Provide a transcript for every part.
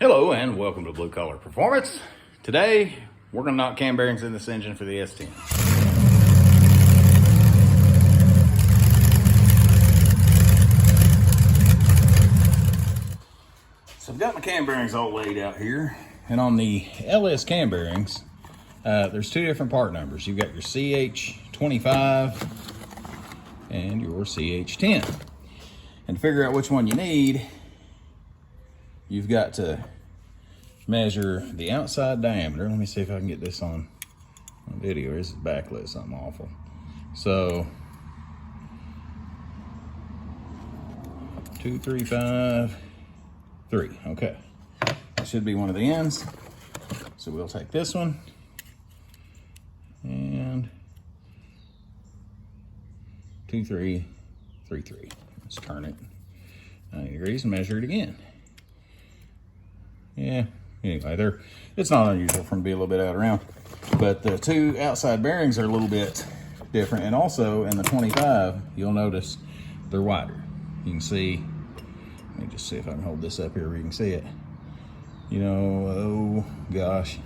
Hello and welcome to Blue Collar Performance. Today we're going to knock cam bearings in this engine for the S10. So I've got my cam bearings all laid out here, and on the LS cam bearings there's two different part numbers. You've got your CH25 and your CH10. And to figure out which one you need, you've got to measure the outside diameter. Let me see if I can get this on video. This is backlit, something awful. So 2, 3, 5, 3. Okay, that should be one of the ends. So we'll take this one and 2, 3, 3, 3. Let's turn it 90 degrees and measure it again. Yeah, anyway, it's not unusual for them to be a little bit out of round, but the two outside bearings are a little bit different. And also in the 25, you'll notice they're wider. You can see, let me just see if I can hold this up here where you can see it. You know, oh gosh,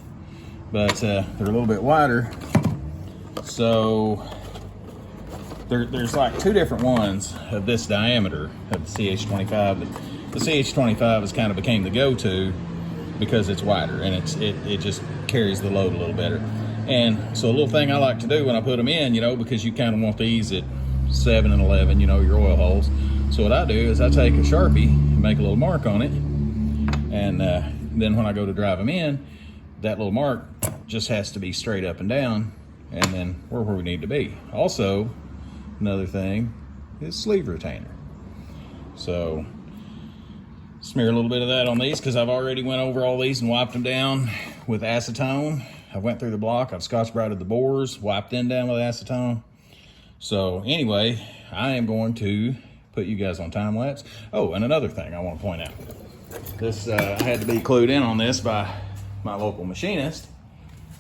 but they're a little bit wider. So there's like two different ones of this diameter of the CH25, but the CH25 has kind of became the go-to because it's wider and it just carries the load a little better. And so a little thing I like to do when I put them in, you know, because you kind of want these at 7 and 11, you know, your oil holes. So what I do is I take a Sharpie and make a little mark on it, and then when I go to drive them in, that little mark just has to be straight up and down, and then we're where we need to be. Also, another thing is sleeve retainer. So smear a little bit of that on these because I've already went over all these and wiped them down with acetone. I went through the block, I've scotch-brighted the bores, wiped them down with acetone. So anyway, I am going to put you guys on time lapse. Oh, and another thing I want to point out. This, I had to be clued in on this by my local machinist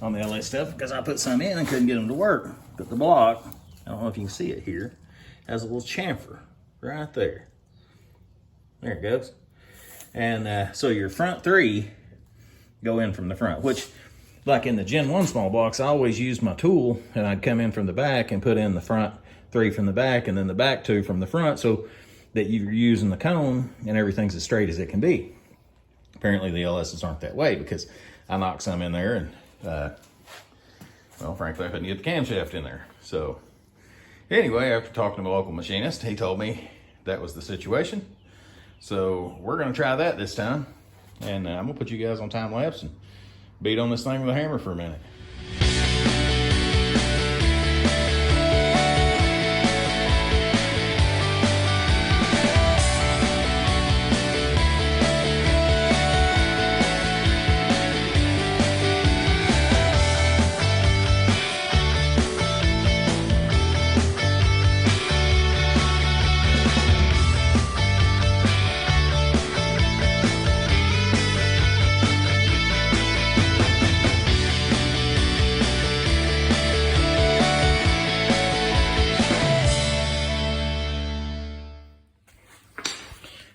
on the LA stuff because I put some in and couldn't get them to work. But the block, I don't know if you can see it here, has a little chamfer right there. There it goes. And so your front three go in from the front, which like in the Gen 1 small box, I always used my tool and I'd come in from the back and put in the front three from the back and then the back two from the front, so that you're using the cone and everything's as straight as it can be. Apparently the LSs aren't that way because I knocked some in there and, well, frankly, I couldn't get the camshaft in there. So anyway, after talking to my local machinist, he told me that was the situation. So we're gonna try that this time. And I'm gonna put you guys on time lapse and beat on this thing with a hammer for a minute.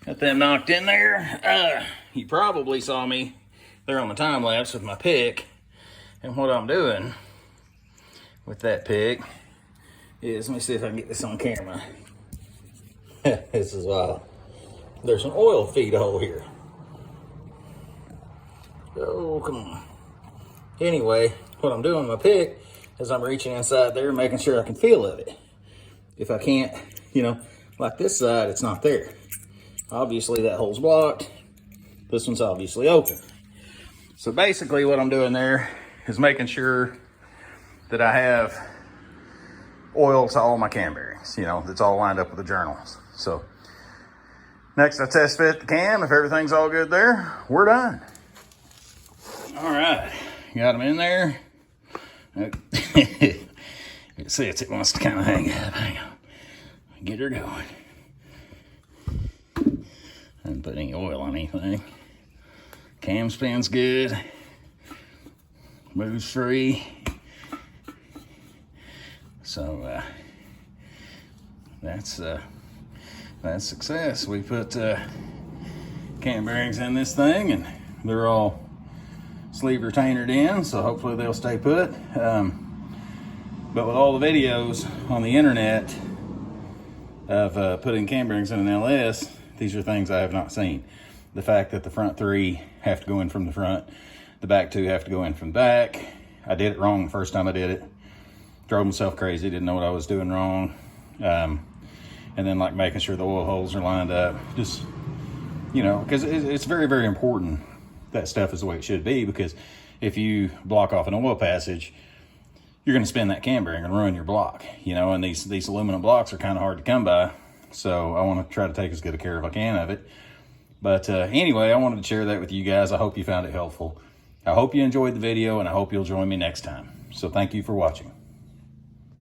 Got them knocked in there. You probably saw me there on the time lapse with my pick, and what I'm doing with that pick is, let me see if I can get this on camera. This is wild. There's an oil feed hole here. Oh, come on. Anyway, what I'm doing with my pick is I'm reaching inside there, making sure I can feel of it. If I can't, you know, like this side, it's not there. Obviously that hole's blocked. This one's obviously open. So basically what I'm doing there is making sure that I have oil to all my cam bearings, you know, that's all lined up with the journals. So next I test fit the cam. If everything's all good there, we're done. All right, got them in there. You can see it wants to kind of hang up. Hang on, get her going. I didn't put any oil on anything. Cam spin's good. Moves free. So that's success. We put cam bearings in this thing and they're all sleeve retainered in, so hopefully they'll stay put. But with all the videos on the internet of putting cam bearings in an LS, these are things I have not seen. The fact that the front 3 have to go in from the front, the back 2 have to go in from the back. I did it wrong the first time I did it. Drove myself crazy, didn't know what I was doing wrong. And then like making sure the oil holes are lined up. Just, you know, because it's very, very important that stuff is the way it should be, because if you block off an oil passage, you're going to spin that cam bearing and ruin your block, you know, and these aluminum blocks are kind of hard to come by. So I want to try to take as good a care as I can of it. But anyway, I wanted to share that with you guys. I hope you found it helpful. I hope you enjoyed the video, and I hope you'll join me next time. So thank you for watching.